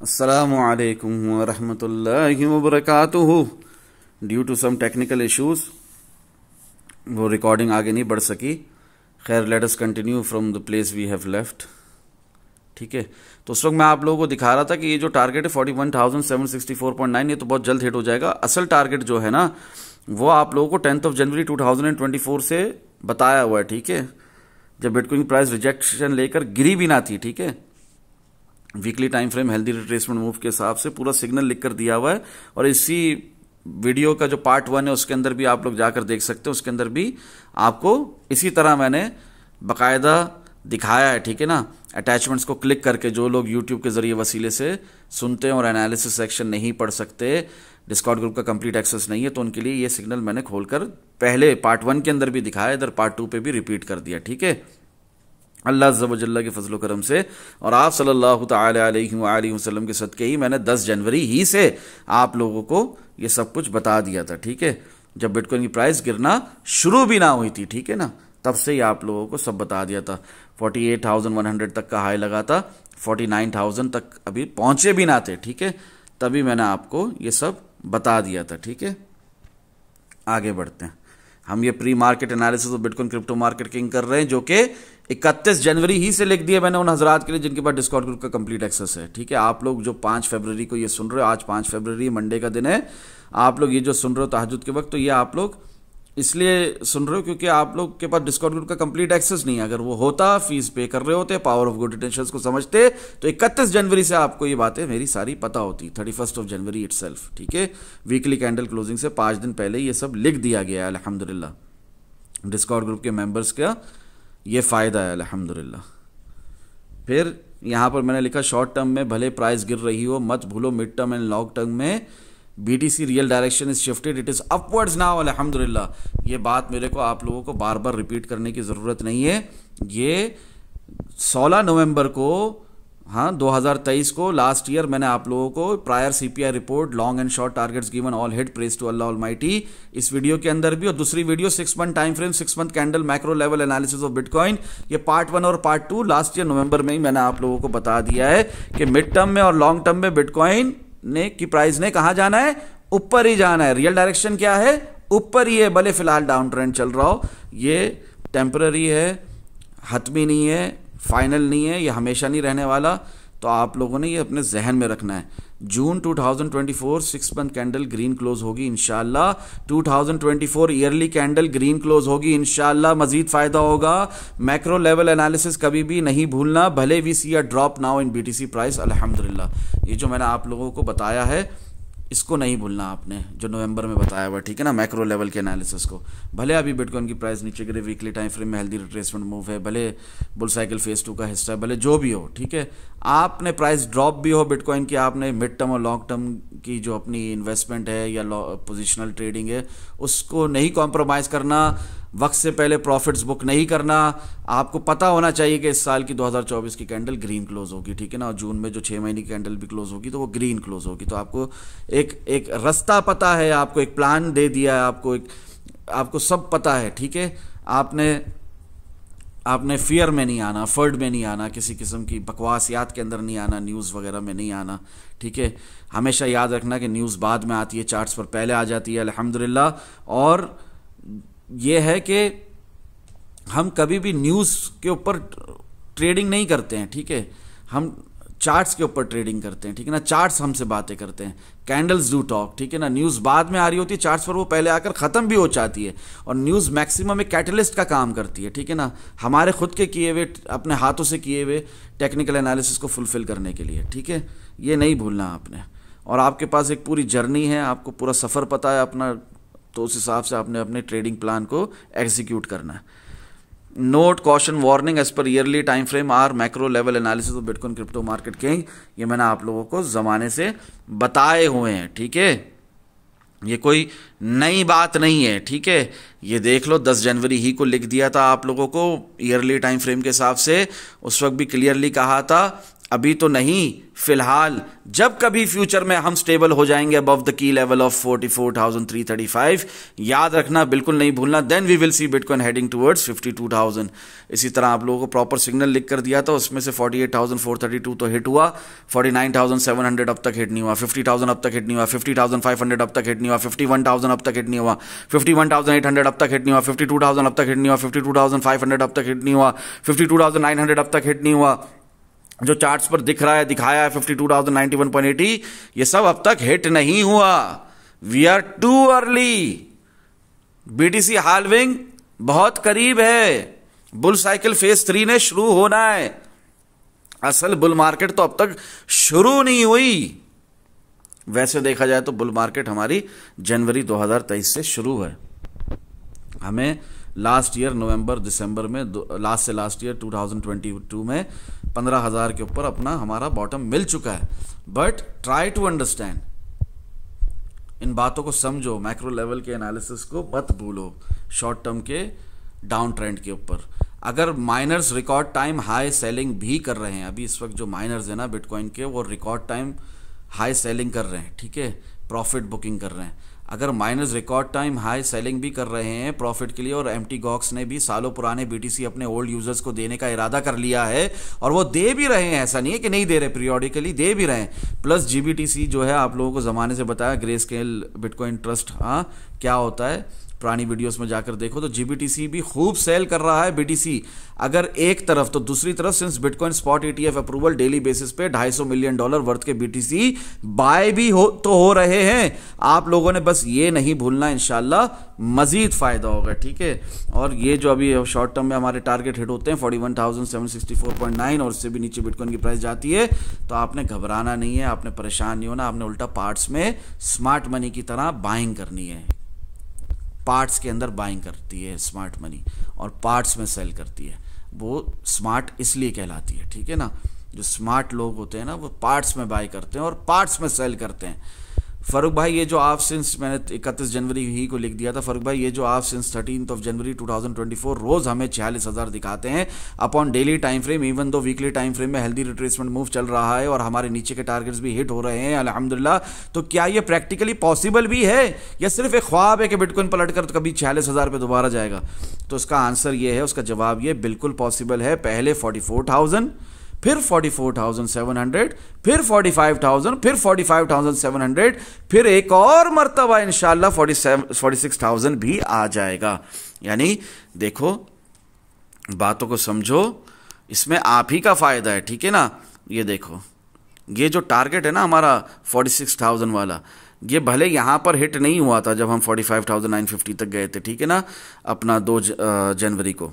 अस्सलामु अलैकुम वरहमतुल्लाहि वबरकातुहू। Due to some technical issues वो रिकॉर्डिंग आगे नहीं बढ़ सकी। खैर, let us continue from the place we have left. ठीक है, तो उस वक्त मैं आप लोगों को दिखा रहा था कि ये जो टारगेट है 41,764.9, ये तो बहुत जल्द हिट हो जाएगा। असल टारगेट जो है ना वो आप लोगों को 10 जनवरी 2024 से बताया हुआ है। ठीक है, जब बिटकॉइन की प्राइस रिजेक्शन लेकर गिरी भी ना थी। ठीक है, weekly time frame healthy retracement move के हिसाब से पूरा सिग्नल लिख कर दिया हुआ है। और इसी वीडियो का जो पार्ट 1 है उसके अंदर भी आप लोग जाकर देख सकते हैं। उसके अंदर भी आपको इसी तरह मैंने बकायदा दिखाया है। ठीक है ना, अटैचमेंट्स को क्लिक करके जो लोग यूट्यूब के जरिए वसीले से सुनते हैं और एनालिसिस सेक्शन नहीं पढ़ सकते, डिस्कॉर्ड ग्रुप का कंप्लीट एक्सेस नहीं है, तो उनके लिए ये सिग्नल मैंने खोलकर पहले पार्ट 1 के अंदर भी दिखाया, इधर पार्ट 2 पे भी रिपीट कर दिया। ठीक है, अल्लाह अज़्ज़ व जल्ल के फजल करम से और आप सल्लल्लाहु तआला अलैहि वसल्लम के सदके ही मैंने 10 जनवरी ही से आप लोगों को ये सब कुछ बता दिया था। ठीक है, जब बिटकॉइन की प्राइस गिरना शुरू भी ना हुई थी। ठीक है ना, तब से ही आप लोगों को सब बता दिया था। 48,100 तक का हाई लगा था, 49,000 तक अभी पहुंचे भी ना थे। ठीक है, तभी मैंने आपको ये सब बता दिया था। ठीक है, आगे बढ़ते हैं। हम ये प्री मार्केट एनालिसिस और बिटकॉइन क्रिप्टो मार्केट किंग कर रहे हैं, जो कि 31 जनवरी ही से लिख दिया मैंने उन हजरात के लिए जिनके पास डिस्कॉर्ड ग्रुप का कंप्लीट एक्सेस है। ठीक है, आप लोग जो 5 फरवरी को ये सुन रहे हो, आज 5 फरवरी मंडे का दिन है, आप लोग ये जो सुन रहे हो तहज्जुद के वक्त, तो ये आप लोग इसलिए सुन रहे हो क्योंकि आप लोग के पास डिस्कॉर्ड ग्रुप का कंप्लीट एक्सेस नहीं है। अगर वो होता, फीस पे कर रहे होते, पावर ऑफ गुड इंटेंशंस को समझते, तो 31 जनवरी से आपको ये बातें मेरी सारी पता होती। 31 जनवरी इटसेल्फ। ठीक है, वीकली कैंडल क्लोजिंग से 5 दिन पहले ये सब लिख दिया गया है। अल्हम्दुलिल्लाह डिस्कॉर्ड ग्रुप के मेंबर्स का ये फ़ायदा है अल्हम्दुलिल्लाह। फिर यहाँ पर मैंने लिखा शॉर्ट टर्म में भले प्राइस गिर रही हो मत भूलो, mid term and long term में BTC real direction is shifted, it is upwards now अल्हम्दुलिल्लाह। ये बात मेरे को आप लोगों को बार बार रिपीट करने की ज़रूरत नहीं है। ये 16 नवंबर को, हाँ 2023 को, लास्ट ईयर मैंने आप लोगों को prior CPI report long and short targets given all hit praise to Allah almighty, इस वीडियो के अंदर भी, और दूसरी video 6 month time frame 6 month candle macro level analysis of bitcoin, ये पार्ट 1 और पार्ट 2 लास्ट ईयर नवंबर में ही मैंने आप लोगों को बता दिया है कि मिड टर्म में और लॉन्ग टर्म में बिटकॉइन ने की प्राइस ने कहाँ जाना है, ऊपर ही जाना है। रियल डायरेक्शन क्या है, ऊपर ही है, भले फिलहाल डाउन ट्रेंड चल रहा हो। ये टेम्पररी है, हतमी नहीं है, फाइनल नहीं है, ये हमेशा नहीं रहने वाला। तो आप लोगों ने ये अपने जहन में रखना है। जून 2024 6 मंथ कैंडल ग्रीन क्लोज होगी इंशाल्लाह। 2024 ईयरली कैंडल ग्रीन क्लोज होगी इंशाल्लाह। मजीद फायदा होगा। मैक्रो लेवल एनालिसिस कभी भी नहीं भूलना, भले we see a drop now in BTC price अल्हम्दुलिल्लाह। ये जो मैंने आप लोगों को बताया है इसको नहीं भूलना आपने, जो नवंबर में बताया हुआ। ठीक है ना, मैक्रो लेवल के एनालिसिस को। भले अभी बिटकॉइन की प्राइस नीचे गिरे, वीकली टाइम फ्रेम में हेल्दी रिट्रेसमेंट मूव है, भले बुल साइकिल फेज 2 का हिस्सा है, भले जो भी हो। ठीक है, आपने प्राइस ड्रॉप भी हो बिटकॉइन की, आपने मिड टर्म और लॉन्ग टर्म की जो अपनी इन्वेस्टमेंट है या पोजिशनल ट्रेडिंग है उसको नहीं कॉम्प्रोमाइज़ करना, वक्त से पहले प्रॉफिट्स बुक नहीं करना। आपको पता होना चाहिए कि इस साल की 2024 की कैंडल ग्रीन क्लोज होगी। ठीक है ना, और जून में जो 6 महीने की कैंडल भी क्लोज होगी तो वो ग्रीन क्लोज होगी। तो आपको एक रास्ता पता है, आपको एक प्लान दे दिया है, आपको सब पता है। ठीक है, आपने फियर में नहीं आना, फर्ड में नहीं आना, किसी किस्म की बकवासियात के अंदर नहीं आना, न्यूज़ वगैरह में नहीं आना। ठीक है, हमेशा याद रखना कि न्यूज़ बाद में आती है, चार्ट्स पर पहले आ जाती है अल्हम्दुलिल्लाह। और ये है कि हम कभी भी न्यूज़ के ऊपर ट्रेडिंग नहीं करते हैं। ठीक है, हम चार्ट्स के ऊपर ट्रेडिंग करते हैं। ठीक है ना, चार्ट्स हमसे बातें करते हैं, कैंडल्स डू टॉक। ठीक है ना, न्यूज़ बाद में आ रही होती है चार्ट्स पर, वो पहले आकर ख़त्म भी हो जाती है। और न्यूज़ मैक्सिमम एक कैटलिस्ट का काम करती है। ठीक है ना, हमारे खुद के किए हुए, अपने हाथों से किए हुए टेक्निकल एनालिसिस को फुलफिल करने के लिए। ठीक है, ये नहीं भूलना आपने। और आपके पास एक पूरी जर्नी है, आपको पूरा सफ़र पता है अपना, तो उस हिसाब से आपने अपने ट्रेडिंग प्लान को एग्जीक्यूट करना है। Note caution warning as per yearly time frame or macro level analysis of bitcoin crypto market king, ये मैंने आप लोगों को ज़माने से बताए हुए हैं। ठीक है, ये कोई नई बात नहीं है। ठीक है, ये देख लो 10 जनवरी ही को लिख दिया था आप लोगों को ईयरली टाइम फ्रेम के हिसाब से। उस वक्त भी क्लियरली कहा था अभी तो नहीं, फिलहाल जब कभी फ्यूचर में हम स्टेबल हो जाएंगे above the key level of 44,335, याद रखना, बिल्कुल नहीं भूलना, then we will see bitcoin heading towards 52,000। इसी तरह आप लोगों को प्रॉपर सिग्नल लिख कर दिया था, उसमें से 48,432 तो हिट हुआ, 49,700 अब तक हिट नहीं हुआ, 50,000 अब तक हिट नहीं हुआ, 50,500 अब तक हिट नहीं हुआ, 51,000 अब तक हिट नहीं हुआ, 51,800 अब तक हिट नहीं हुआ, 52,000 अब तक हिट नहीं हुआ, 52,500 अब तक हिट नहीं हुआ, 52,900 अब तक हिट नहीं हुआ। जो चार्ट्स पर दिख रहा है, दिखाया है 52,091.80, ये सब अब तक हिट नहीं हुआ। We are too early. BTC halving बहुत करीब है, बुल साइकिल फेज 3 ने शुरू होना है, असल बुल मार्केट तो अब तक शुरू नहीं हुई। वैसे देखा जाए तो बुल मार्केट हमारी जनवरी 2023 से शुरू है। हमें लास्ट ईयर नवंबर दिसंबर में, लास्ट ईयर 2022 में 15,000 के ऊपर अपना हमारा बॉटम मिल चुका है। बट ट्राई टू अंडरस्टैंड, इन बातों को समझो, मैक्रो लेवल के एनालिसिस को मत भूलो शॉर्ट टर्म के डाउन ट्रेंड के ऊपर। अगर miners record time high selling भी कर रहे हैं, अभी इस वक्त जो माइनर्स है ना बिटकॉइन के, वो रिकॉर्ड टाइम हाई सेलिंग कर रहे हैं, ठीक है, प्रॉफिट बुकिंग कर रहे हैं। अगर miners record time high selling भी कर रहे हैं प्रॉफिट के लिए, और एम्प्टी गॉक्स ने भी सालों पुराने बीटीसी अपने ओल्ड यूजर्स को देने का इरादा कर लिया है, और वो दे भी रहे हैं, ऐसा नहीं है कि नहीं दे रहे, पीरियोडिकली दे भी रहे हैं। प्लस जीबीटीसी जो है, आप लोगों को ज़माने से बताया, ग्रे स्केल बिटकॉइन ट्रस्ट, हाँ क्या होता है, पुरानी वीडियोस में जाकर देखो, तो जीबीटीसी भी खूब सेल कर रहा है बीटीसी। अगर एक तरफ, तो दूसरी तरफ since bitcoin spot ETF approval daily basis पे $250 मिलियन वर्थ के बीटीसी बाय भी हो रहे हैं। आप लोगों ने बस ये नहीं भूलना, इंशाल्लाह मजीद फायदा होगा, ठीक है। और ये जो अभी शॉर्ट टर्म में हमारे टारगेट हिट होते हैं 41,764.9, और उससे भी नीचे बिटकॉइन की प्राइस जाती है, तो आपने घबराना नहीं है, आपने परेशान नहीं होना, आपने उल्टा पार्ट्स में स्मार्ट मनी की तरह बाइंग करनी है। पार्ट्स के अंदर बाइंग करती है स्मार्ट मनी, और पार्ट्स में सेल करती है। वो स्मार्ट इसलिए कहलाती है, ठीक है ना। जो स्मार्ट लोग होते हैं ना, वो पार्ट्स में बाय करते हैं और पार्ट्स में सेल करते हैं। फरूक भाई, ये जो आप सिंस, मैंने 31 जनवरी ही को लिख दिया था, फरूक भाई ये जो आप सिंस 13 जनवरी 2024 रोज हमें 46,000 दिखाते हैं upon daily time frame, even though weekly time frame में हेल्दी रिट्रेसमेंट मूव चल रहा है और हमारे नीचे के टारगेट्स भी हिट हो रहे हैं अल्हम्दुलिल्लाह। तो क्या ये प्रैक्टिकली पॉसिबल भी है, या सिर्फ एक ख्वाब है कि बिटकॉइन पलट कर तो कभी 46,000 पे दोबारा जाएगा? तो उसका आंसर ये है, उसका जवाब ये बिल्कुल पॉसिबल है। पहले 44,000, फिर 44,700, फिर 45,000, फिर 45,700, फिर एक और मर्तबा इंशाल्लाह 46,000 भी आ जाएगा। यानी देखो, बातों को समझो, इसमें आप ही का फायदा है, ठीक है ना। ये देखो, ये जो टारगेट है ना हमारा 46,000 वाला, ये भले यहां पर हिट नहीं हुआ था जब हम 45,950 तक गए थे, ठीक है ना, अपना 2 जनवरी को,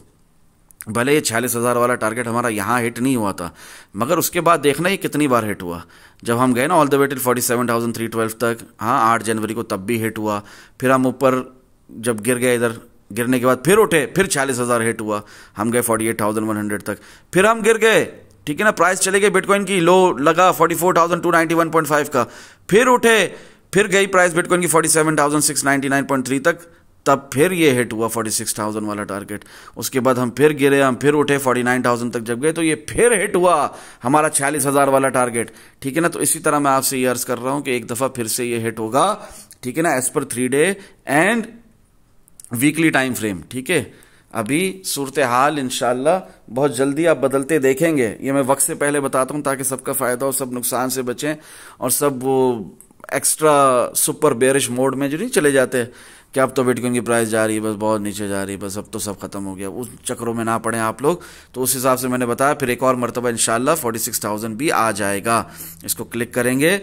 भले ये 46,000 वाला टारगेट हमारा यहाँ हिट नहीं हुआ था, मगर उसके बाद देखना ये कितनी बार हिट हुआ। जब हम गए ना ऑल द वे टिल 47,312 तक, हाँ 8 जनवरी को तब भी हिट हुआ। फिर हम ऊपर जब गिर गए, इधर गिरने के बाद फिर उठे, फिर 46,000 हिट हुआ, हम गए 48,100 तक, फिर हम गिर गए, ठीक है ना, प्राइस चले गए बिटकॉइन की, लो लगा 44,291.5 का, फिर उठे, फिर गई प्राइस बिटकॉइन की 47,699.3 तक, तब फिर ये हिट हुआ 46,000 वाला टारगेट। उसके बाद हम फिर गिरे, हम फिर उठे 49,000 तक जब गए, तो ये फिर हिट हुआ हमारा 46,000 वाला टारगेट, ठीक है ना। तो इसी तरह मैं आपसे ये अर्ज कर रहा हूं कि एक दफा फिर से ये हिट होगा, ठीक है ना, as per 3 day and weekly time frame, ठीक है। अभी सूरत हाल इंशाल्लाह बहुत जल्दी आप बदलते देखेंगे, ये मैं वक्त से पहले बताता हूं ताकि सबका फायदा हो, सब नुकसान से बचें, और सब वो एक्स्ट्रा सुपर बेरिश मोड में जो नहीं चले जाते कि अब तो बिटकॉइन की प्राइस जा रही है, बस बहुत नीचे जा रही है, बस अब तो सब खत्म हो गया, उस चक्रों में ना पड़े आप लोग। तो उस हिसाब से मैंने बताया, फिर एक और मरतबा इंशाल्लाह 46,000 भी आ जाएगा। इसको क्लिक करेंगे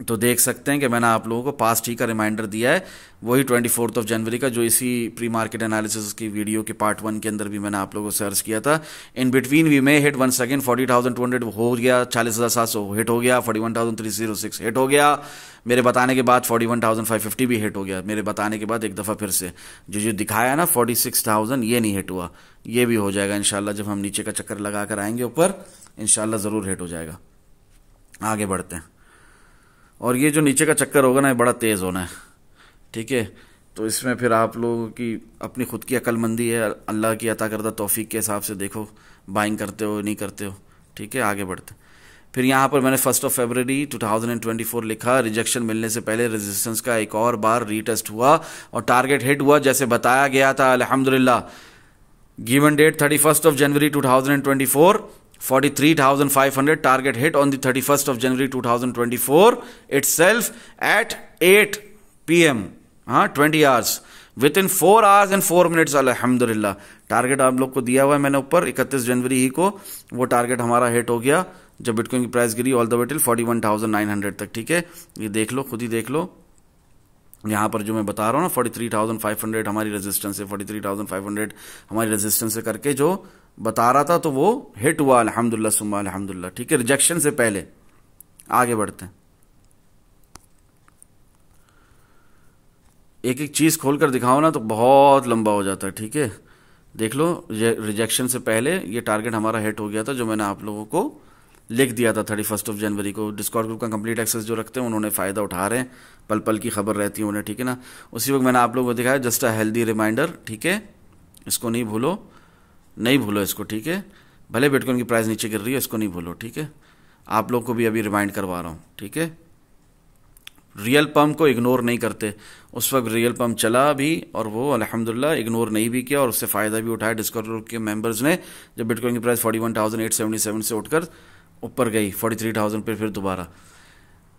तो देख सकते हैं कि मैंने आप लोगों को पास्ट ही का रिमाइंडर दिया है, वही 24 जनवरी का, जो इसी प्री मार्केट एनालिसिस की वीडियो के पार्ट 1 के अंदर भी मैंने आप लोगों को सर्च किया था। In between we may hit once again 40,200 हो गया, 40,700 हिट हो गया, 41,306 हिट हो गया, मेरे बताने के बाद 41,550 भी हिट हो गया, मेरे बताने के बाद एक दफ़ा फिर से जो दिखाया ना 46,000, ये नहीं हिट हुआ, ये भी हो जाएगा इंशाल्लाह। जब हम नीचे का चक्कर लगा कर आएंगे ऊपर, इंशाल्लाह ज़रूर हिट हो जाएगा। आगे बढ़ते हैं, और ये जो नीचे का चक्कर होगा ना, ये बड़ा तेज़ होना है, ठीक है। तो इसमें फिर आप लोगों की अपनी खुद की अक्लमंदी है, अल्लाह की अता करदा तौफीक के हिसाब से देखो बाइंग करते हो नहीं करते हो, ठीक है, आगे बढ़ते हैं। फिर यहाँ पर मैंने 1 फरवरी 2024 लिखा, रिजेक्शन मिलने से पहले रेजिस्टेंस का एक और बार रीटेस्ट हुआ और टारगेट हिट हुआ जैसे बताया गया था अल्हम्दुलिल्लाह। Given date 31 January 2024, 43,500 target hit on the 31 January 2024 itself at 8 PM, हाँ 20 hours, within 4 hours and 4 minutes अल्हम्दुलिल्लाह। टारगेट आप लोग को दिया हुआ है मैंने ऊपर 31 जनवरी ही को, वो टारगेट हमारा हिट हो गया जब बिटकॉइन की price Giri all the way till 41,900 तक। ठीक है, ये देख लो, खुद ही देख लो, यहाँ पर जो मैं बता रहा हूँ ना 43,500 हमारी रेजिस्टेंस है, 43,500 हमारी रेजिस्टेंस है करके जो बता रहा था, तो वो हिट हुआ अल्हम्दुलिल्लाह सुम्मा अल्हम्दुलिल्लाह। ठीक है, रिजेक्शन से पहले। आगे बढ़ते हैं, एक एक चीज खोलकर दिखाओ ना तो बहुत लंबा हो जाता है। ठीक है, देख लो, रिजेक्शन से पहले ये टारगेट हमारा हिट हो गया था जो मैंने आप लोगों को लिख दिया था 31 जनवरी को। डिस्कॉर्ड ग्रुप का कंप्लीट एक्सेस जो रखते हैं उन्होंने फायदा उठा रहे हैं, पल पल की खबर रहती है उन्हें। ठीक है ना, उसी वक्त मैंने आप लोगों को दिखाया, जस्ट अ हेल्दी रिमाइंडर। ठीक है, इसको नहीं भूलो, नहीं भूलो इसको। ठीक है, भले बिटकॉइन की प्राइस नीचे गिर रही है, इसको नहीं भूलो। ठीक है, आप लोग को भी अभी रिमाइंड करवा रहा हूँ। ठीक है, रियल पम्प को इग्नोर नहीं करते। उस वक्त रियल पम्प चला भी और वो अल्हम्दुलिल्लाह इग्नोर नहीं भी किया और उससे फायदा भी उठाया डिस्कॉर्ड ग्रुप के मेंबर्स ने। जब बिटकॉइन की प्राइस 41,877 से उठकर ऊपर गई 43,000 पे, फिर दोबारा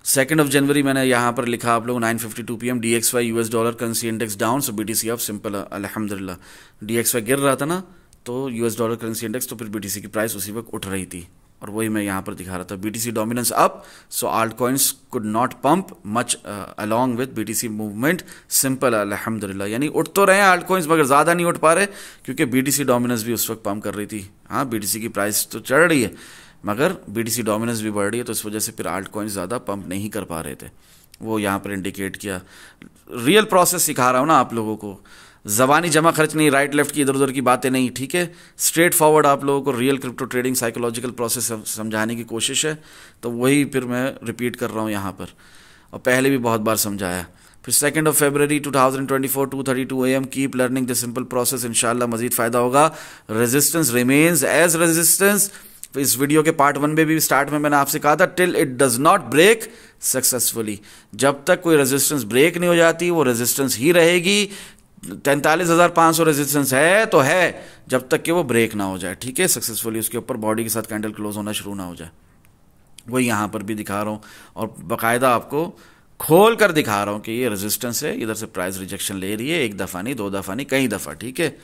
2 जनवरी मैंने यहाँ पर लिखा आप लोग 9:52 PM DXY US dollar currency index down, so BTC up, simple अल्हम्दुलिल्लाह। DXY गिर रहा था ना तो US डॉलर करेंसी इंडेक्स, तो फिर BTC की प्राइस उसी वक्त उठ रही थी और वही मैं यहाँ पर दिखा रहा था। BTC dominance up, so alt coins could not pump much along with BTC movement, simple अल्हम्दुलिल्लाह। यानी उठ तो रहे हैं आल्ट कॉइन्स मगर ज़्यादा नहीं उठ पा रहे क्योंकि BTC डोमिनेंस भी उस वक्त पंप कर रही थी। हाँ, BTC की प्राइस तो चढ़ रही है मगर BTC डोमिनेंस भी बढ़ रही है, तो इस वजह से फिर आल्ट कॉइन्स ज़्यादा पंप नहीं कर पा रहे थे। वो यहाँ पर इंडिकेट किया। रियल प्रोसेस सिखा रहा हूँ ना आप लोगों को, ज़बानी जमा खर्च नहीं, राइट लेफ्ट की इधर उधर की बातें नहीं। ठीक है, स्ट्रेट फॉरवर्ड आप लोगों को real crypto trading psychological process समझाने की कोशिश है, तो वही फिर मैं रिपीट कर रहा हूँ यहाँ पर, और पहले भी बहुत बार समझाया। फिर 2 फरवरी 2024 2:32 AM, keep learning the simple process, इंशाल्लाह मजीद फ़ायदा होगा। Resistance remains as resistance. इस वीडियो के पार्ट 1 में भी स्टार्ट में मैंने आपसे कहा था, till it does not break successfully, जब तक कोई रेजिस्टेंस ब्रेक नहीं हो जाती वो रेजिस्टेंस ही रहेगी। 43,500 रेजिस्टेंस है तो है जब तक कि वो ब्रेक ना हो जाए। ठीक है, सक्सेसफुली उसके ऊपर बॉडी के साथ कैंडल क्लोज होना शुरू ना हो जाए। वही यहाँ पर भी दिखा रहा हूँ और बाकायदा आपको खोल कर दिखा रहा हूँ कि ये रेजिस्टेंस है, इधर से प्राइस रिजेक्शन ले रही है, एक दफ़ा नहीं, 2 दफ़ा नहीं, कई दफ़ा। ठीक है,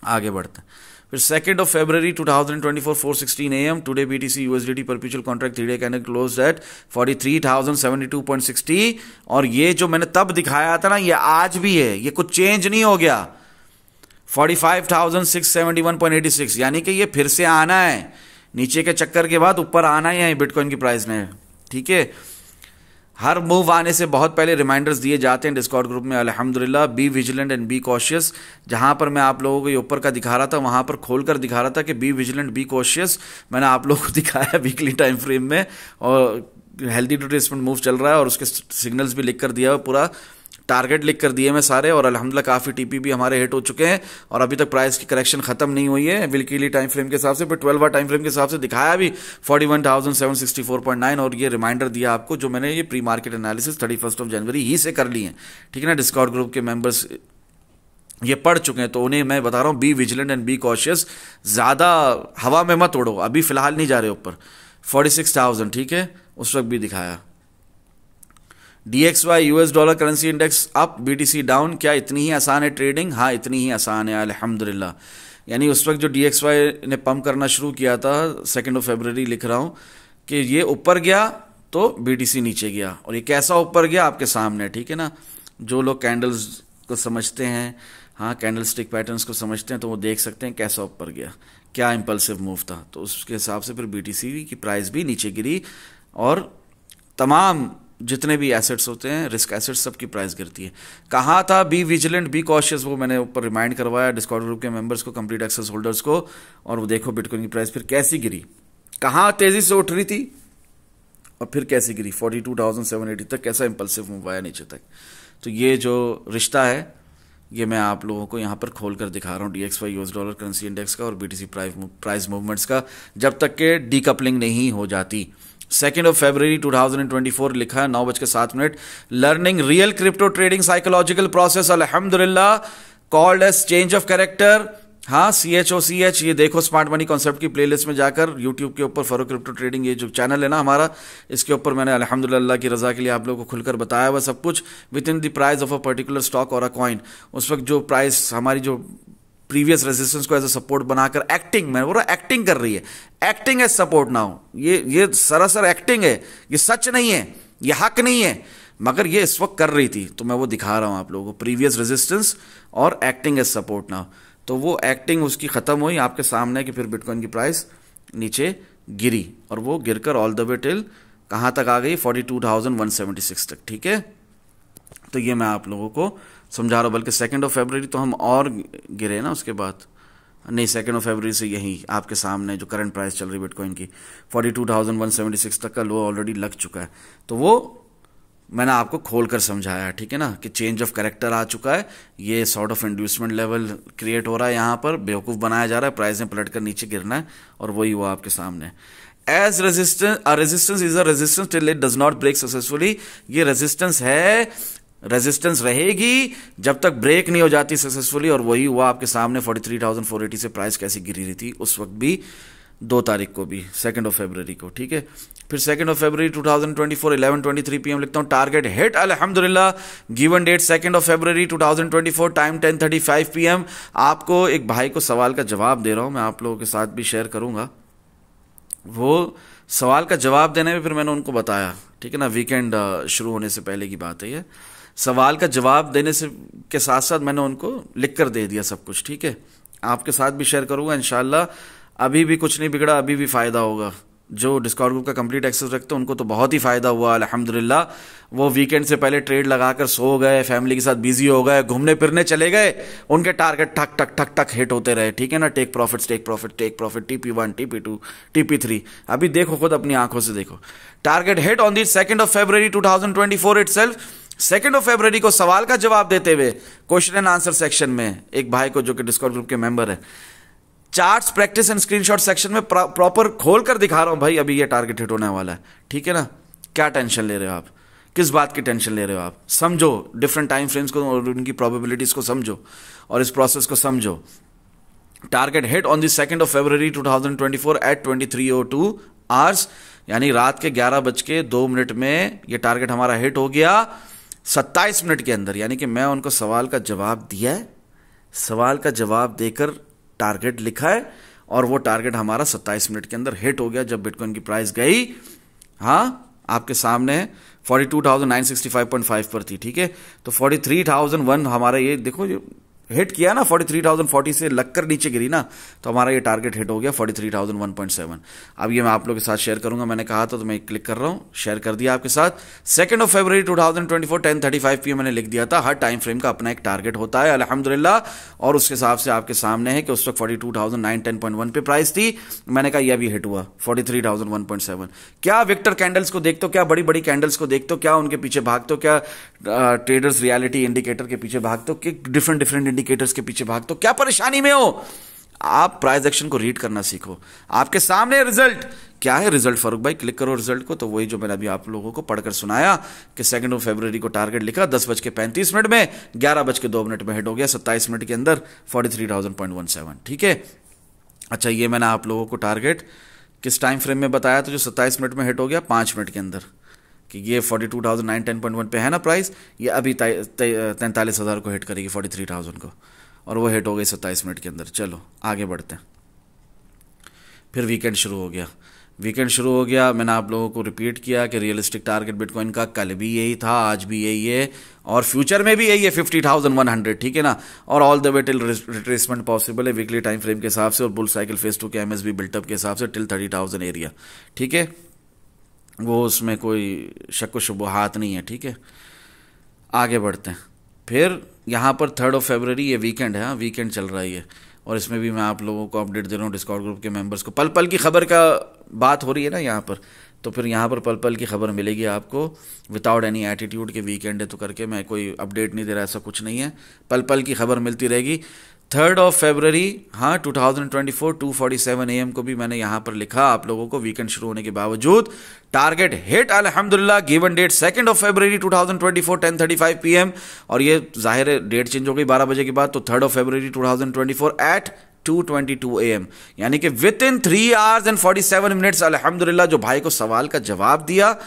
आगे बढ़ते हैं। फिर 2 फरवरी 2024 4:16 AM, today BTC USDT perpetual contract 3-day candle closed eight 43,072.60, और ये जो मैंने तब दिखाया था ना ये आज भी है, ये कुछ चेंज नहीं हो गया, 45,671.86, यानी कि ये फिर से आना है, नीचे के चक्कर के बाद ऊपर आना ही है बिटकॉइन की प्राइस ने। ठीक है, हर मूव आने से बहुत पहले रिमाइंडर्स दिए जाते हैं डिस्कॉर्ड ग्रुप में अल्हम्दुलिल्लाह। Be vigilant and be cautious, जहां पर मैं आप लोगों को ये ऊपर का दिखा रहा था वहां पर खोलकर दिखा रहा था कि बी विजिलेंट बी कॉशियस, मैंने आप लोगों को दिखाया वीकली टाइम फ्रेम में, और हेल्दी टू रिस्पेंट मूव चल रहा है और उसके सिग्नल्स भी लिख कर दिया, पूरा टारगेट लिख कर दिए मैं सारे, और अल्हम्दुलिल्लाह काफ़ी टीपी भी हमारे हिट हो चुके हैं और अभी तक प्राइस की करेक्शन खत्म नहीं हुई है वीकली टाइम फ्रेम के हिसाब से। फिर 12 आवर टाइम फ्रेम के हिसाब से दिखाया भी 41,764.9, और ये रिमाइंडर दिया आपको जो मैंने ये प्री मार्केट एनालिसिस 31 जनवरी ही से कर ली है। ठीक है ना, डिस्कॉर्ड ग्रुप के मेंबर्स ये पढ़ चुके हैं तो उन्हें मैं बता रहा हूँ be vigilant and be cautious, ज़्यादा हवा में मत उड़ो, अभी फिलहाल नहीं जा रहे ऊपर 46,000। ठीक है, उस वक्त भी दिखाया। DXY US dollar currency index up, BTC down. क्या इतनी ही आसान है ट्रेडिंग? हाँ, इतनी ही आसान है अल्हम्दुलिल्लाह। यानी उस वक्त जो DXY ने पंप करना शुरू किया था 2 फरवरी लिख रहा हूँ कि ये ऊपर गया तो BTC नीचे गया, और ये कैसा ऊपर गया आपके सामने। ठीक है ना, जो लोग कैंडल्स को समझते हैं, हाँ कैंडल स्टिक पैटर्न्स को समझते हैं, तो वो देख सकते हैं कैसा ऊपर गया, क्या इंपल्सिव मूव था, तो उसके हिसाब से फिर BTC की प्राइस भी नीचे गिरी और तमाम जितने भी एसेट्स होते हैं रिस्क एसेट्स सबकी प्राइस गिरती है। कहाँ था बी विजिलेंट बी कॉशियस, वो मैंने ऊपर रिमाइंड करवाया डिस्कॉर्ड ग्रुप के मेंबर्स को, कंप्लीट एक्सेस होल्डर्स को, और वो देखो बिटकॉइन की प्राइस फिर कैसी गिरी, कहाँ तेजी से उठ रही थी और फिर कैसी गिरी 42,780 तक, कैसा इंपल्सिव मूव आया नीचे तक। तो ये जो रिश्ता है ये मैं आप लोगों को यहाँ पर खोल कर दिखा रहा हूँ DXY US dollar currency index का और BTC प्राइस मूवमेंट्स का, जब तक के डीकपलिंग नहीं हो जाती। 2 फरवरी 2024 लिखा है 9:07। Learning real crypto trading psychological process अल्हम्दुलिल्लाह called as change of character. हाँ, CHOCH, ये देखो स्मार्ट मनी कॉन्सेप्ट की प्लेलिस्ट में जाकर यूट्यूब के ऊपर फरो क्रिप्टो ट्रेडिंग, ये जो चैनल है ना हमारा, इसके ऊपर मैंने अल्हम्दुलिल्लाह की रजा के लिए आप लोगों को खुलकर बताया हुआ सब कुछ with in the price of a particular stock और अ कॉइन। उस वक्त जो प्राइस हमारी जो प्रीवियस रेजिस्टेंस को एज अ सपोर्ट बनाकर एक्टिंग, मैं बोल रहा एक्टिंग कर रही है, एक्टिंग एज सपोर्ट नाउ, ये सरासर एक्टिंग है, ये सच नहीं है, ये हक नहीं है, मगर ये इस वक्त कर रही थी, तो मैं वो दिखा रहा हूं आप लोगों को, प्रीवियस रेजिस्टेंस और एक्टिंग एज सपोर्ट नाउ। तो वो एक्टिंग उसकी खत्म हुई आपके सामने कि फिर बिटकॉइन की प्राइस नीचे गिरी और वो गिरकर ऑल द वे टिल कहां तक आ गई, 42,176 तक। ठीक है, तो ये मैं आप लोगों को समझा रहा हूं। बल्कि 2 फरवरी तो हम और गिरे ना, उसके बाद नहीं, 2 फरवरी से यही आपके सामने जो करंट प्राइस चल रही है बिटकॉइन की 42,176 तक का लो ऑलरेडी लग चुका है। तो वो मैंने आपको खोलकर समझाया, ठीक है ना, कि चेंज ऑफ कैरेक्टर आ चुका है, ये sort of inducement level create हो रहा है, यहाँ पर बेवकूफ़ बनाया जा रहा है, प्राइस में पलट कर नीचे गिरना है, और वही हुआ आपके सामने। As resistance is a resistance till it does not break successfully. ये रेजिस्टेंस है, रेजिस्टेंस रहेगी जब तक ब्रेक नहीं हो जाती सक्सेसफुली, और वही हुआ आपके सामने। 43,480 से प्राइस कैसी गिरी रही थी उस वक्त भी, 2 तारीख को भी, 2 फरवरी को। ठीक है, फिर 2 फरवरी 2024 11:23 PM लिखता हूं, टारगेट हिट अल्हम्दुलिल्लाह। गिवन डेट 2 फरवरी 2024, टाइम 10:35 PM। आपको एक भाई को सवाल का जवाब दे रहा हूं, मैं आप लोगों के साथ भी शेयर करूंगा। वो सवाल का जवाब देने में फिर मैंने उनको बताया, ठीक है ना, वीकेंड शुरू होने से पहले की बात है ये। सवाल का जवाब देने से के साथ साथ मैंने उनको लिख कर दे दिया सब कुछ। ठीक है, आपके साथ भी शेयर करूंगा इंशाल्लाह। अभी भी कुछ नहीं बिगड़ा, अभी भी फायदा होगा। जो डिस्कॉर्ड ग्रुप का कंप्लीट एक्सेस रखते हैं उनको तो बहुत ही फायदा हुआ अल्हम्दुलिल्लाह। वो वीकेंड से पहले ट्रेड लगाकर सो गए, फैमिली के साथ बिजी हो गए, घूमने फिरने चले गए, उनके टारगेट ठक ठक ठक ठक हिट होते रहे। ठीक है ना, take profit take profit take profit, TP1 TP2 TP3। अभी देखो, खुद अपनी आंखों से देखो, target hit on the 2 February 2024 itself. 2 फरवरी को सवाल का जवाब देते हुए क्वेश्चन एंड आंसर सेक्शन में एक भाई को, जो कि डिस्कॉर्ड ग्रुप के मेंबर है, charts practice and screenshot section में प्रॉपर खोल कर दिखा रहा हूं, भाई अभी ये टारगेट हिट होने वाला है। ठीक है ना, क्या टेंशन ले रहे हो आप, किस बात की टेंशन ले रहे हो आप? समझो डिफरेंट टाइम फ्रेम्स को और उनकी प्रोबेबिलिटीज को समझो और इस प्रोसेस को समझो। Target hit on the 2 February 2024 at 23:02 hours, यानी रात के 11:02 में ये टारगेट हमारा हिट हो गया 27 मिनट के अंदर। यानी कि मैं उनको सवाल का जवाब दिया है, सवाल का जवाब देकर टारगेट लिखा है, और वो टारगेट हमारा 27 मिनट के अंदर हिट हो गया जब बिटकॉइन की प्राइस गई, हाँ आपके सामने 42,965.5 पर थी। ठीक है, तो 43,001 हमारा ये देखो, ये हिट किया ना, 43,040 से लगकर नीचे गिरी ना, तो हमारा ये टारगेट हिट हो गया 43,001.7। अब ये मैं आप लोगों के साथ शेयर करूंगा, मैंने कहा था तो मैं क्लिक कर रहा हूं, शेयर कर दिया आपके साथ। 2 फरवरी 2024 10:35 PM मैंने लिख दिया था, हर टाइम फ्रेम का अपना एक टारगेट होता है अल्हम्दुलिल्लाह, और उसके हिसाब से आपके सामने है कि उस वक्त 42,910.1 पे प्राइस थी, मैंने कहा यह भी हिट हुआ 43,001.7। क्या विक्टर कैंडल्स को देखते हो, क्या बड़ी बड़ी कैंडल्स को देखते हो, क्या उनके पीछे भागते हो, क्या ट्रेडर्स रियलिटी इंडिकेटर के पीछे भागते हो, कि डिफरेंट इंडिकेटर्स के पीछे भागते हो, क्या परेशानी में हो? आप प्राइस एक्शन को रीड करना सीखो। आपके सामने रिजल्ट क्या है, रिजल्ट फारूक भाई क्लिक करो रिजल्ट को, तो वही जो मैंने अभी आप लोगों को पढ़कर सुनाया कि 2 फरवरी को टारगेट लिखा 10:35 में, 11:02 में हिट हो गया 27 मिनट के अंदर 43,000.17। ठीक है, अच्छा ये मैंने आप लोगों को टारगेट किस टाइम फ्रेम में बताया, तो जो 27 मिनट में हिट हो गया 5 मिनट के अंदर, कि ये 42,910.1 पे है ना प्राइस, ये अभी 43,000 को हिट करेगी 43,000 को, और वो हिट हो गई 27 मिनट के अंदर। चलो आगे बढ़ते हैं। फिर वीकेंड शुरू हो गया, वीकेंड शुरू हो गया। मैंने आप लोगों को रिपीट किया कि रियलिस्टिक टारगेट बिटकॉइन का कल भी यही था, आज भी यही है, और फ्यूचर में भी यही है 50,100। ठीक है ना, और all the way till retracement possible है वीकली टाइम फ्रेम के हिसाब से, और बुल साइकिल फेज 2 के MSB बिल्टअप के हिसाब से टिल 30,000 एरिया। ठीक है, वो उसमें कोई शक व शुबहात नहीं है। ठीक है, आगे बढ़ते हैं। फिर यहाँ पर 3 फरवरी ये वीकेंड है, वीकेंड चल रहा है ये, और इसमें भी मैं आप लोगों को अपडेट दे रहा हूँ, डिस्कॉर्ड ग्रुप के मेंबर्स को पल पल की खबर का बात हो रही है ना यहाँ पर, तो फिर यहाँ पर पल पल की खबर मिलेगी आपको, विदाउट एनी एटीट्यूड के वीकेंड है तो करके मैं कोई अपडेट नहीं दे रहा, ऐसा कुछ नहीं है, पल पल की खबर मिलती रहेगी। 3 फरवरी हाँ 2024 2:47 AM को भी मैंने यहाँ पर लिखा आप लोगों को, वीकेंड शुरू होने के बावजूद टारगेट हिट अल्हम्दुलिल्लाह। गिवन डेट 2 फरवरी 2024 10:35 PM, और ये जाहिर है डेट चेंज हो गई 12 बजे के बाद, तो 3 फरवरी 2024 at 2:22 AM, यानी कि with in 3 hours and 47 minutes अल्हम्दुलिल्लाह जो भाई को सवाल का जवाब दिया,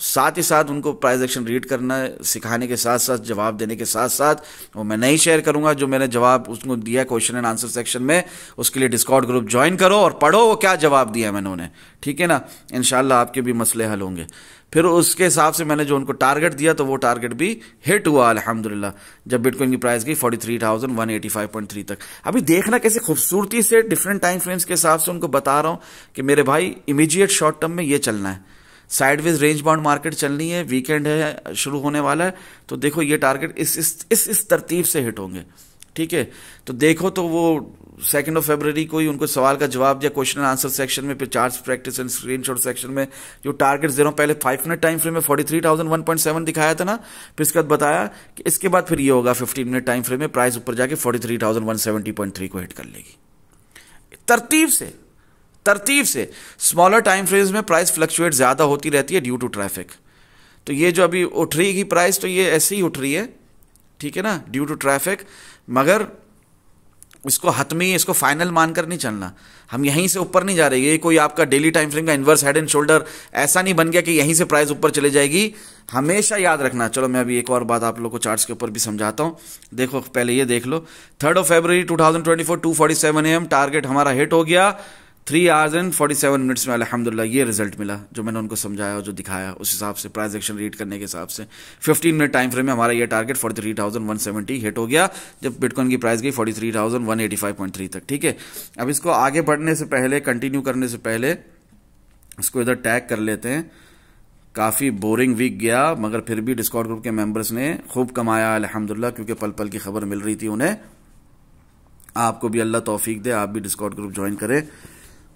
साथ ही साथ उनको प्राइस एक्शन रीड करना सिखाने के साथ साथ जवाब देने के साथ साथ, वो मैं नहीं शेयर करूंगा जो मैंने जवाब उसको दिया क्वेश्चन एंड आंसर सेक्शन में, उसके लिए डिस्कॉर्ड ग्रुप ज्वाइन करो और पढ़ो वो क्या जवाब दिया मैंने उन्हें, ठीक है ना। इंशाल्लाह आपके भी मसले हल होंगे। फिर उसके हिसाब से मैंने जो उनको टारगेट दिया तो वो टारगेट भी हिट हुआ अल्हम्दुलिल्लाह, जब बिटकॉइन की प्राइस गई 43,185.3 तक। अभी देखना कैसे खूबसूरती से डिफरेंट टाइम फ्रेम्स के हिसाब से उनको बता रहा हूं कि मेरे भाई इमीडिएट शॉर्ट टर्म में ये चलना है, साइडवेज रेंज बाउंड मार्केट चलनी है, वीकेंड है शुरू होने वाला है, तो देखो ये टारगेट इस तरतीब से हिट होंगे, ठीक है। तो देखो तो वो 2 फरवरी को ही उनको सवाल का जवाब दिया क्वेश्चन एंड आंसर सेक्शन में, फिर charts practice and screenshot section में जो टारगेट दे रहा हूं, पहले 5 मिनट टाइम फ्रेम में 43,001.7 दिखाया था ना, फिर इसके बाद बताया कि इसके बाद फिर ये होगा 15 मिनट टाइम फ्रेम में प्राइस ऊपर जाके 43,170.3 को हिट कर लेगी। तरतीब से स्मॉलर टाइम फ्रेम्स में प्राइस फ्लक्चुएट ज्यादा होती रहती है ड्यू टू ट्रैफिक। तो ये जो अभी उठ रही की प्राइस, तो ये ऐसे ही उठ रही है, ठीक है ना, ड्यू टू ट्रैफिक, मगर इसको हतमी, इसको फाइनल मानकर नहीं चलना। हम यहीं से ऊपर नहीं जा रहे, ये कोई आपका डेली टाइम फ्रेम का इन्वर्स हेड एंड शोल्डर ऐसा नहीं बन गया कि यहीं से प्राइस ऊपर चले जाएगी, हमेशा याद रखना। चलो मैं अभी एक और बात आप लोगों को चार्ट्स के ऊपर भी समझाता हूं। देखो पहले ये देख लो, 3 फरवरी 2024 2:47 AM टारगेट हमारा हिट हो गया 3 hours and 47 minutes में अल्हम्दुलिल्लाह ये रिजल्ट मिला जो मैंने उनको समझाया और जो दिखाया, उस हिसाब से प्राइस एक्शन रीड करने के हिसाब से 15 मिनट टाइम फ्रेम में हमारा ये टारगेट 43,170 हिट हो गया जब बिटकॉइन की प्राइस गई 43,185.3 तक, ठीक है। अब इसको आगे बढ़ने से पहले, कंटिन्यू करने से पहले इसको इधर टैग कर लेते हैं। काफी बोरिंग वीक गया, मगर फिर भी डिस्कॉर्ड ग्रुप के मेंबर्स ने खूब कमाया अल्हम्दुलिल्लाह, क्योंकि पल पल की खबर मिल रही थी उन्हें। आपको भी अल्लाह तौफीक दे, आप भी डिस्कॉर्ड ग्रुप ज्वाइन करें।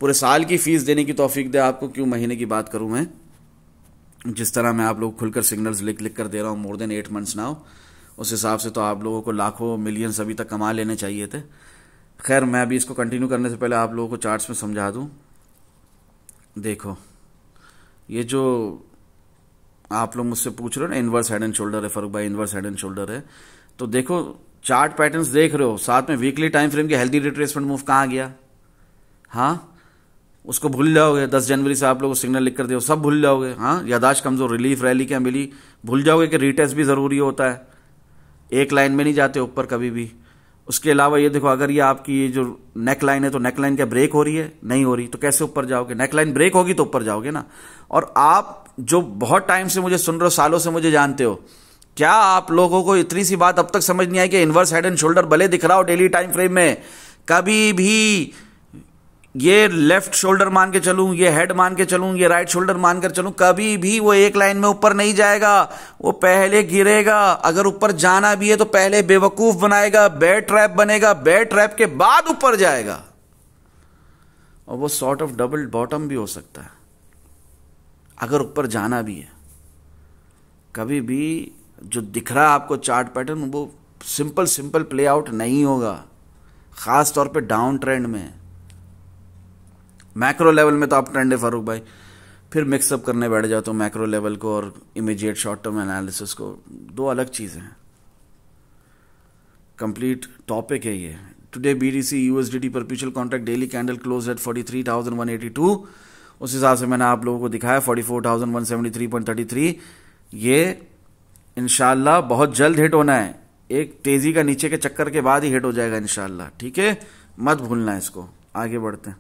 पूरे साल की फीस देने की तौफीक दे आपको, क्यों महीने की बात करूं मैं। जिस तरह मैं आप लोग खुलकर सिग्नल्स लिख लिख कर दे रहा हूं मोर देन 8 months नाउ, उस हिसाब से तो आप लोगों को लाखों मिलियंस अभी तक कमा लेने चाहिए थे। खैर मैं अभी इसको कंटिन्यू करने से पहले आप लोगों को चार्ट्स में समझा दूं। देखो ये जो आप लोग मुझसे पूछ रहे हो ना, इनवर्स हेड एंड शोल्डर है फरूक भाई, इनवर्स हेड एंड शोल्डर है, तो देखो चार्ट पैटर्न्स देख रहे हो, साथ में वीकली टाइम फ्रेम के हेल्दी रिट्रेसमेंट मूव कहां गया। हाँ उसको भूल जाओगे, 10 जनवरी से आप लोग सिग्नल लिख कर दो, सब भूल जाओगे। हाँ यादाश्त कमजोर, रिलीफ रैली क्या मिली, भूल जाओगे कि रीटेस्ट भी जरूरी होता है, एक लाइन में नहीं जाते ऊपर कभी भी। उसके अलावा ये देखो, अगर ये आपकी ये जो नेक लाइन है तो नेक लाइन क्या ब्रेक हो रही है, नहीं हो रही, तो कैसे ऊपर जाओगे। नेक लाइन ब्रेक होगी तो ऊपर जाओगे ना। और आप जो बहुत टाइम से मुझे सुन रहे हो, सालों से मुझे जानते हो, क्या आप लोगों को इतनी सी बात अब तक समझ नहीं आई कि इनवर्स हेड एंड शोल्डर भले दिख रहा हो डेली टाइम फ्रेम में, कभी भी ये लेफ्ट शोल्डर मान के चलूं, ये हेड मान के चलूं, ये राइट शोल्डर मान कर चलूं, कभी भी वो एक लाइन में ऊपर नहीं जाएगा, वो पहले गिरेगा। अगर ऊपर जाना भी है तो पहले बेवकूफ बनाएगा, बेयर ट्रैप बनेगा, बेयर ट्रैप के बाद ऊपर जाएगा, और वो सॉर्ट ऑफ डबल बॉटम भी हो सकता है अगर ऊपर जाना भी है। कभी भी जो दिख रहा है आपको चार्ट पैटर्न, वो सिंपल प्ले आउट नहीं होगा, खास तौर पे डाउन ट्रेंड में। मैक्रो लेवल में तो आप ट्रेंड है फरूक भाई, फिर मिक्सअप करने बैठ जाते हो मैक्रो लेवल को और इमीडिएट शॉर्ट टर्म एनालिसिस को, दो अलग चीजें हैं। कंप्लीट टॉपिक है ये। Today BDC USDT perpetual contract daily candle close eight 43,182, उस हिसाब से मैंने आप लोगों को दिखाया 44,173.33। ये इंशाल्लाह बहुत जल्द हिट होना है, एक तेजी का नीचे के चक्कर के बाद ही हिट हो जाएगा इंशाल्लाह, ठीक है, मत भूलना इसको। आगे बढ़ते हैं।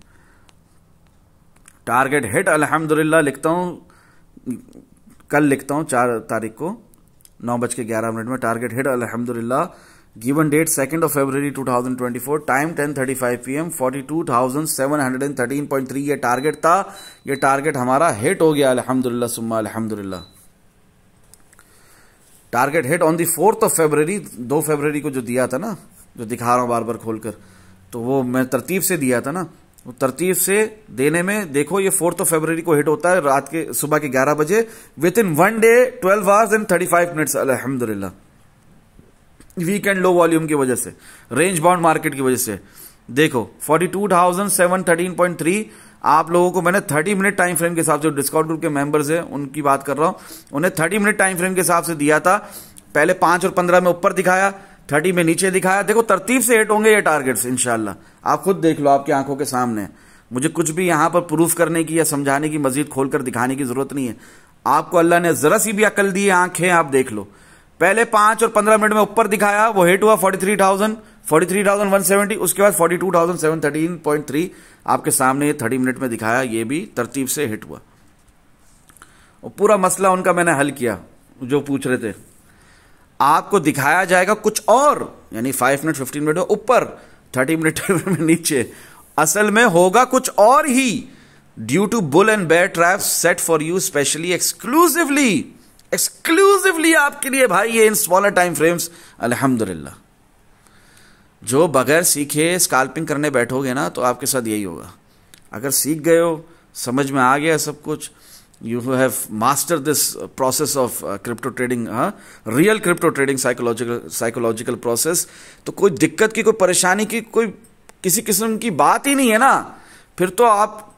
टारगेट हिट अल्हम्दुलिल्लाह लिखता हूं, कल लिखता हूं 4 तारीख को 9:11 में। टारगेट हिट अल्हम्दुलिल्लाह। गिवन डेट 2 फरवरी 2024, टाइम 10:35 PM, 42,713.3 ये टारगेट था। ये टारगेट हमारा हिट हो गया अल्हम्दुलिल्लाह सुम्मा अल्हम्दुलिल्लाह। टारगेट हिट ऑन दी 4 फरवरी, 2 फरवरी को जो दिया था ना, जो दिखा रहा हूं बार बार खोलकर, तो वो मैं तरतीब से दिया था ना, तरतीब से देने में देखो, ये 4 फरवरी को हिट होता है रात के सुबह के 11 बजे, with in 1 day 12 hours and 35 minutes. अल्हम्दुलिल्लाह, वीकेंड लो वॉल्यूम की वजह से, रेंज बाउंड मार्केट की वजह से। देखो 42,713.3, आप लोगों को मैंने 30 मिनट टाइम फ्रेम के हिसाब से, डिस्काउंट ग्रुप के मेंबर्स हैं उनकी बात कर रहा हूं, उन्हें 30 मिनट टाइम फ्रेम के हिसाब से दिया था। पहले 5 और 15 में ऊपर दिखाया, 30 में नीचे दिखाया। देखो तरतीब से हिट होंगे ये टारगेट्स इंशाल्लाह, आप खुद देख लो, आपकी आंखों के सामने। मुझे कुछ भी यहां पर प्रूफ करने की या समझाने की, मजीद खोलकर दिखाने की जरूरत नहीं है। आपको अल्लाह ने जरा सी भी अकल दी है, आंखें आप देख लो। पहले 5 और 15 मिनट में ऊपर दिखाया, वो हिट हुआ 43,170, उसके बाद 42,713.3 आपके सामने 30 मिनट में दिखाया, ये भी तरतीब से हिट हुआ। और पूरा मसला उनका मैंने हल किया जो पूछ रहे थे। आपको दिखाया जाएगा कुछ और, यानी 5 मिनट 15 मिनट में ऊपर, 30 मिनट में नीचे, असल में होगा कुछ और ही। Due to bull and bear traps set for you specially, exclusively आपके लिए भाई, ये इन स्मॉलर टाइम फ्रेम्स। अल्हम्दुलिल्लाह, जो बगैर सीखे स्कैल्पिंग करने बैठोगे ना, तो आपके साथ यही होगा। अगर सीख गए हो, समझ में आ गया सब कुछ, you have mastered this process of crypto trading, real crypto trading psychological process, तो कोई दिक्कत की, कोई परेशानी की, कोई किसी किस्म की बात ही नहीं है ना। फिर तो आप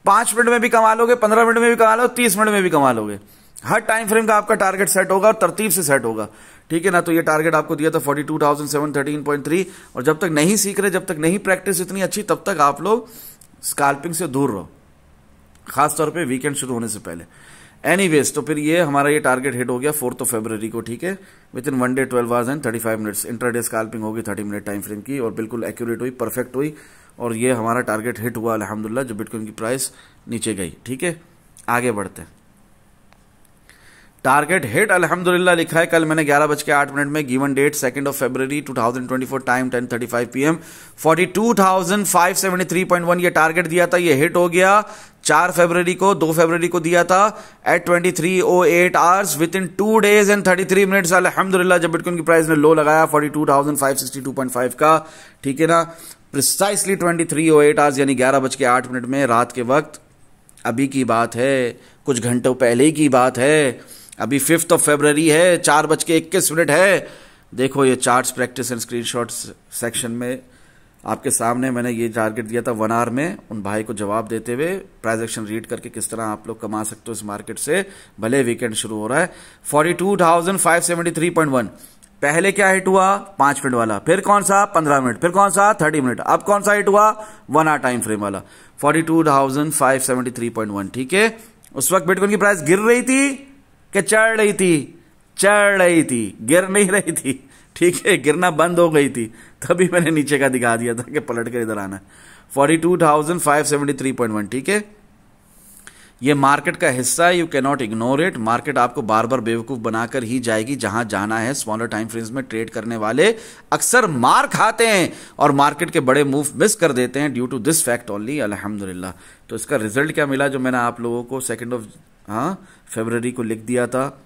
5 मिनट में भी कमा लोगे, 15 मिनट में भी कमा लोगे, 30 मिनट में भी कमा लोगे। हर टाइम फ्रेम का आपका टारगेट सेट होगा और तरतीब से सेट होगा, ठीक है ना। तो ये टारगेट आपको दिया था 42,713.3, और जब तक नहीं सीख रहे, जब तक नहीं प्रैक्टिस इतनी अच्छी, तब तक आप लोग स्कैल्पिंग से दूर रहो, खासतौर पे वीकेंड शुरू होने से पहले। एनीवेज, तो फिर ये हमारा ये टारगेट हिट हो गया 4 फरवरी को, ठीक है, within 1 day 12 hours and 35 minutes. Intraday scalping होगी 30 मिनट टाइम फ्रेम की, और बिल्कुल एक्यूरेट हुई, परफेक्ट हुई, और ये हमारा टारगेट हिट हुआ अल्हम्दुलिल्लाह, जब बिटकॉइन की प्राइस नीचे गई, ठीक है। आगे बढ़ते हैं। टारगेट हिट अल्हम्दुलिल्लाह लिखा है कल मैंने 11:08 में, गिवन डेट 2 फरवरी 2024, टाइम 10:35 PM, 42,573.1 ये टारगेट दिया था, ये हिट हो गया 4 फरवरी को, 2 फरवरी को दिया था at 23:08 hours, within 2 days and 33 minutes. अल्हम्दुलिल्लाह, जब बिटकॉइन की प्राइस ने लो लगाया 42,562.5 का, ठीक है ना, प्रिसाइसली 23:08 आवर्स यानी 11:08 में रात के वक्त, अभी की बात है, कुछ घंटों पहले की बात है। अभी 5 फरवरी है, 4:21 है। देखो ये charts, practice and screenshots section में आपके सामने मैंने ये टारगेट दिया था 1 आवर में, उन भाई को जवाब देते हुए, प्राइस एक्शन रीड करके किस तरह आप लोग कमा सकते हो इस मार्केट से, भले वीकेंड शुरू हो रहा है। 42,573.1 पहले क्या हिट हुआ, 5 मिनट वाला, फिर कौन सा 15 मिनट, फिर कौन सा 30 मिनट, अब कौन सा हिट हुआ 1 आवर टाइम फ्रेम वाला, 42,573.1, ठीक है। उस वक्त बिटकॉइन की प्राइस गिर रही थी कि चढ़ रही थी? चढ़ रही थी, गिर नहीं रही थी, ठीक है, गिरना बंद हो गई थी, तभी मैंने नीचे का दिखा दिया था कि पलट कर इधर आना। 42,573.1, ठीक है। ये मार्केट का हिस्सा है, you can not ignore it. Market आपको बार बार बेवकूफ बनाकर ही जाएगी जहां जाना है। स्मॉलर टाइम फ्रेम्स में ट्रेड करने वाले अक्सर मार खाते हैं और मार्केट के बड़े मूव मिस कर देते हैं due to this fact only. अल्हम्दुलिल्लाह, तो इसका रिजल्ट क्या मिला, जो मैंने आप लोगों को 2 फरवरी को लिख दिया था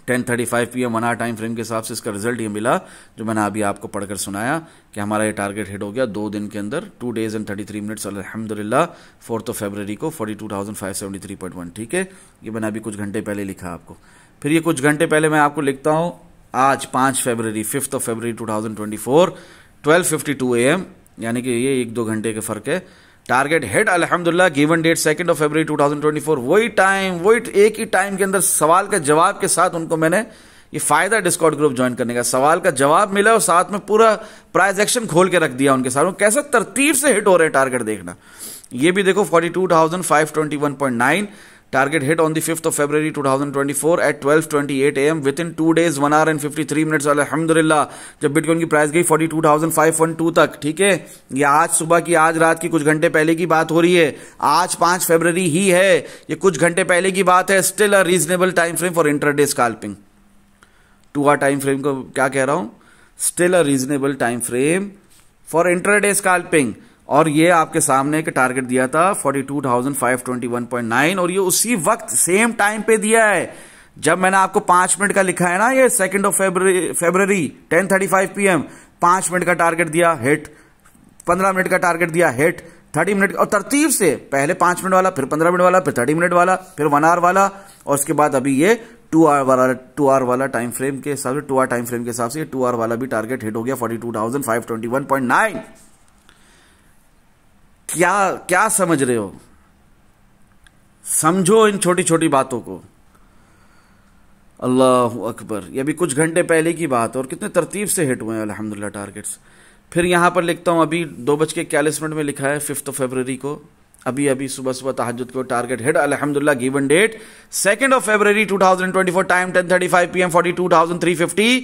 10:35 PM 1 आवर टाइम फ्रेम के हिसाब से, इसका रिजल्ट ये मिला जो मैंने अभी आपको पढ़कर सुनाया कि हमारा ये टारगेट हिट हो गया 2 दिन के अंदर, 2 days एंड 33 मिनट्स। अल्हम्दुलिल्लाह, 4 फरवरी को 42,573.1, ठीक है। ये मैंने अभी कुछ घंटे पहले लिखा आपको। फिर ये कुछ घंटे पहले मैं आपको लिखता हूं आज 5 फरवरी 5 फरवरी 2024 12:52 AM, यानी कि ये 1-2 घंटे के फर्क है। टारगेट हिट अल्हम्दुलिल्लाह, गिवन डेट 2 फरवरी 2024, वही टाइम, वही एक ही टाइम के अंदर सवाल का जवाब के साथ उनको मैंने, ये फायदा डिस्कॉर्ड ग्रुप ज्वाइन करने का, सवाल का जवाब मिला और साथ में पूरा प्राइस एक्शन खोल के रख दिया उनके साथ, कैसे तरतीब से हिट हो रहे हैं टारगेट देखना। ये भी देखो 42,521.9 target hit on the 5 February 2024 at 12:28 AM, within 2 days 1 hour and 53 minutes. अल्हम्दुलिल्लाह, जब बिटकॉइन की प्राइस गई 42,512 तक, ठीक है। ये आज सुबह की, आज रात की, कुछ घंटे पहले की बात हो रही है। आज 5 फरवरी ही है, ये कुछ घंटे पहले की बात है। Still a reasonable time frame for intraday scalping. 2 hour time frame को क्या कह रहा हूं, still a reasonable time frame for intraday scalping. और ये आपके सामने एक टारगेट दिया था 42,521.9, और ये उसी वक्त सेम टाइम पे दिया है जब मैंने आपको 5 मिनट का लिखा है ना, ये 2 फरवरी 10:35 PM, 5 मिनट का टारगेट दिया, हिट 15 मिनट का टारगेट दिया, हिट। 30 मिनट और तरतीब से पहले 5 मिनट वाला, फिर 15 मिनट वाला, फिर 30 मिनट वाला, फिर 1 आवर वाला, और उसके बाद अभी ये 2 आवर वाला टाइम फ्रेम के हिसाब से, 2 आवर टाइम फ्रेम के हिसाब से 2 आवर वाला भी टारगेट हिट हो गया 42,521.9। क्या समझ रहे हो? समझो इन छोटी छोटी बातों को। अल्लाह अकबर। ये अभी कुछ घंटे पहले की बात है और कितने तरतीब से हिट हुए हैं अल्हम्दुलिल्लाह टारगेट्स। फिर यहां पर लिखता हूं, अभी 2:41 में लिखा है 5 फरवरी को, अभी सुबह तहज्जुद को टारगेट हिट अल्हम्दुलिल्लाह। Given date 2 February 2024, time 10:35 PM, 42,350।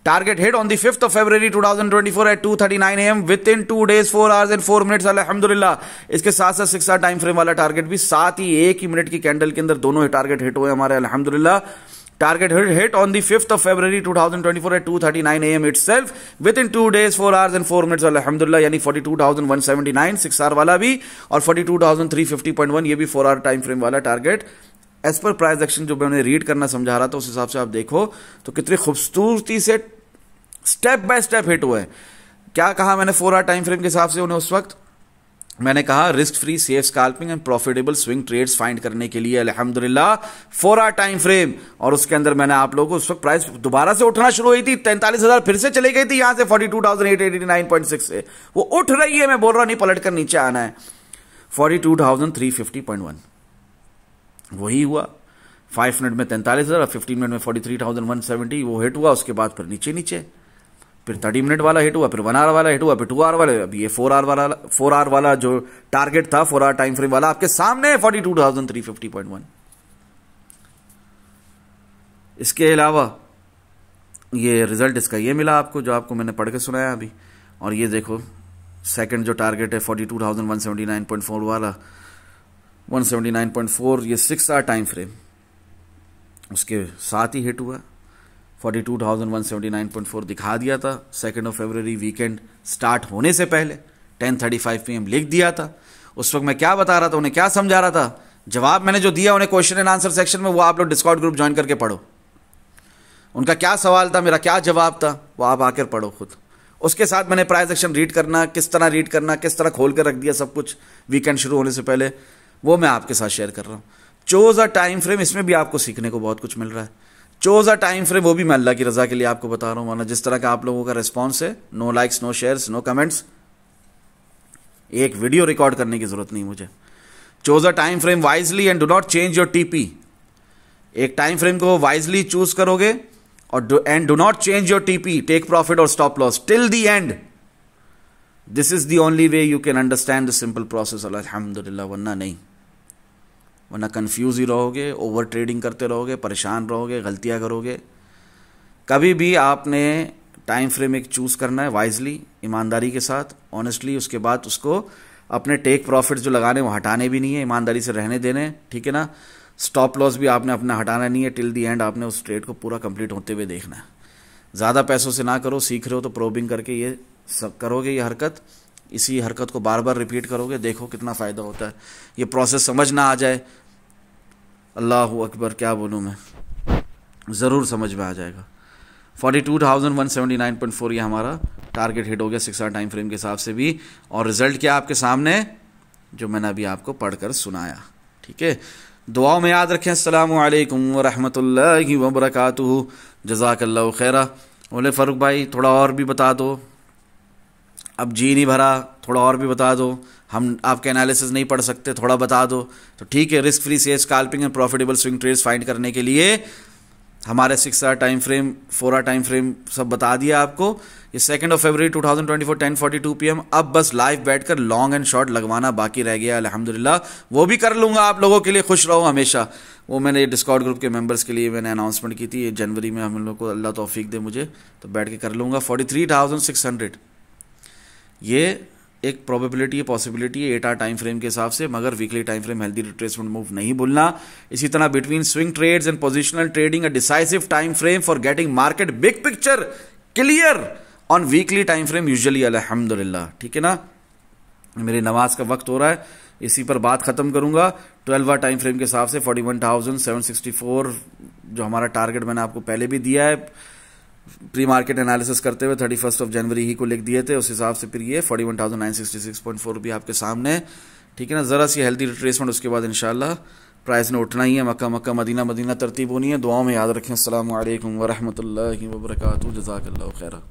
Target hit on the 5 February 2024 at 2:39 AM, within 2 days 4 hours and 4 minutes अल्हम्दुलिल्लाह। इसके साथ साथ 6 आवर टाइम फ्रेम वाला टारगेट भी, साथ ही एक ही मिनट की कैंडल के अंदर दोनों टारगेट हिट हुए हमारे अल्हम्दुलिल्लाह। Target hit on the 5 February 2024 at 2:39 AM itself, within 2 days 4 hours and 4 minutes अल्हम्दुलिल्लाह। यानी 42,179 6 आवर वाला भी, और 42,350.1 ये भी 4 आवर टाइम फ्रेम वाला target. As per price action जो मैंने रीड करना समझा रहा था उस हिसाब से आप देखो तो कितनी खूबसूरती से स्टेप बाय स्टेप हिट हुए। क्या कहा मैंने 4 आवर टाइम फ्रेम के हिसाब से उन्हें उस वक्त? मैंने कहा risk free safe scalping and profitable swing trades find करने के लिए अल्हम्दुलिल्लाह 4 आवर टाइम फ्रेम। और उसके अंदर मैंने आप लोगों को, उस वक्त प्राइस दोबारा से उठना शुरू हुई थी, 43,000 फिर से चली गई थी यहां से 42,889.6 से। वो उठ रही है, मैं बोल रहा नहीं पलट कर नीचे आना है। 42,350.1 वही हुआ। 5 मिनट में 43,000 और 15 मिनट में 43,170 वो हिट हुआ। उसके बाद फिर नीचे फिर 30 मिनट वाला हिट हुआ, फिर 1 आवर वाला हिट हुआ, फिर 2 आवर वाला। अभी ये 4 आवर वाला जो टारगेट था 4 आवर टाइम फ्रेम वाला आपके सामने है 42,350.1। इसके अलावा ये रिजल्ट इसका ये मिला आपको जो आपको मैंने पढ़ के सुनाया अभी। और ये देखो सेकंड जो टारगेट है 42,179.4 वाला, 179.4 ये 6 आवर टाइम फ्रेम उसके साथ ही हिट हुआ। 42,179.4 दिखा दिया था 2 फरवरी वीकेंड स्टार्ट होने से पहले 10:35 PM लिख दिया था। उस वक्त मैं क्या बता रहा था, उन्हें क्या समझा रहा था, जवाब मैंने जो दिया उन्हें क्वेश्चन एंड आंसर सेक्शन में, वो आप लोग डिस्कॉर्ड ग्रुप ज्वाइन करके पढ़ो। उनका क्या सवाल था, मेरा क्या जवाब था, वो आप आकर पढ़ो खुद। उसके साथ मैंने प्राइस एक्शन रीड करना, किस तरह रीड करना, किस तरह खोल कर रख दिया सब कुछ वीकेंड शुरू होने से पहले, वो मैं आपके साथ शेयर कर रहा हूं। चोज अ टाइम फ्रेम, इसमें भी आपको सीखने को बहुत कुछ मिल रहा है। चोज अ टाइम फ्रेम, वो भी मैं अल्लाह की रजा के लिए आपको बता रहा हूं, वरना जिस तरह का आप लोगों का रिस्पॉन्स है, no likes, no shares, no comments, एक वीडियो रिकॉर्ड करने की जरूरत नहीं मुझे। Choose a time frame wisely and do not change your TP. एक टाइम फ्रेम को वाइजली चूज करोगे और and do not change your TP, take profit और stop loss till the end. This is the only way you can understand the simple process अल्हम्दुलिल्लाह, वरना नहीं, वरना confuse ही रहोगे, ओवर ट्रेडिंग करते रहोगे, परेशान रहोगे, गलतियां करोगे। कभी भी आपने टाइम फ्रेम एक चूज करना है वाइजली, ईमानदारी के साथ, ऑनेस्टली। उसके बाद उसको अपने टेक प्रॉफिट जो लगाने वो हटाने भी नहीं है, ईमानदारी से रहने देने, ठीक है ना। स्टॉप लॉस भी आपने अपना हटाना नहीं है, टिल दी एंड आपने उस ट्रेड को पूरा कंप्लीट होते हुए देखना है। ज़्यादा पैसों से ना करो, सीख रहे हो तो प्रोबिंग करके ये सब करोगे, ये हरकत, इसी हरकत को बार बार रिपीट करोगे, देखो कितना फ़ायदा होता है। ये प्रोसेस समझ ना आ जाए, अल्लाह अकबर क्या बोलूँ मैं, ज़रूर समझ में आ जाएगा। 42,179.4 ये हमारा टारगेट हिट हो गया 6 आवर टाइम फ्रेम के हिसाब से भी। और रिजल्ट क्या आपके सामने जो मैंने अभी आपको पढ़कर सुनाया, ठीक है। दुआओं में याद रखें। अस्सलामु अलैकुम व रहमतुल्लाहि व बरकातुहू। जज़ाकल्लाहु खैरा। बोले फ़ारूक भाई थोड़ा और भी बता दो, अब जी नहीं भरा, थोड़ा और भी बता दो, हम आपके एनालिसिस नहीं पढ़ सकते, थोड़ा बता दो। तो ठीक है, risk free safe scalping and profitable swing trades find करने के लिए हमारे 6 hour time frame, 4 hour time frame सब बता दिया आपको। ये 2 फरवरी 2024 10:42 PM। अब बस लाइव बैठकर लॉन्ग एंड शॉर्ट लगवाना बाकी रह गया अल्हम्दुलिल्लाह, वो भी कर लूंगा आप लोगों के लिए। खुश रहो हमेशा। वो मैंने डिस्कॉर्ड ग्रुप के मेंबर्स के लिए मैंने अनाउंसमेंट की थी, जनवरी में हम लोग को अल्लाह तौफीक दे मुझे तो बैठ के कर लूंगा। 43,600 ये एक प्रोबेबिलिटी है, पॉसिबिलिटी है 8 आवर टाइम फ्रेम के हिसाब से, मगर weekly time frame healthy retracement move नहीं भूलना। इसी तरह between swing trades and positional trading a decisive time frame for getting market big picture clear on weekly time frame usually अल्हम्दुलिल्लाह, ठीक है ना। मेरी नमाज का वक्त हो रहा है, इसी पर बात खत्म करूंगा। 12 आवर टाइम फ्रेम के हिसाब से 41,764 जो हमारा टारगेट मैंने आपको पहले भी दिया है, प्री मार्केट एनालिसिस करते हुए 31 जनवरी ही को लिख दिए थे, उस हिसाब से फिर ये 41,966.4 रुपये आपके सामने है, ठीक है ना। ज़रा सी हेल्दी रिट्रेसमेंट, उसके बाद इंशाल्लाह प्राइस ने उठना ही है, मक्का मक्का मदीना मदीना तरतीब होनी है। दुआओं में याद रखें। अस्सलामु अलैकुम व रहमतुल्लाहि व बरकातुहू। जज़ाकल्लाहु खैरा।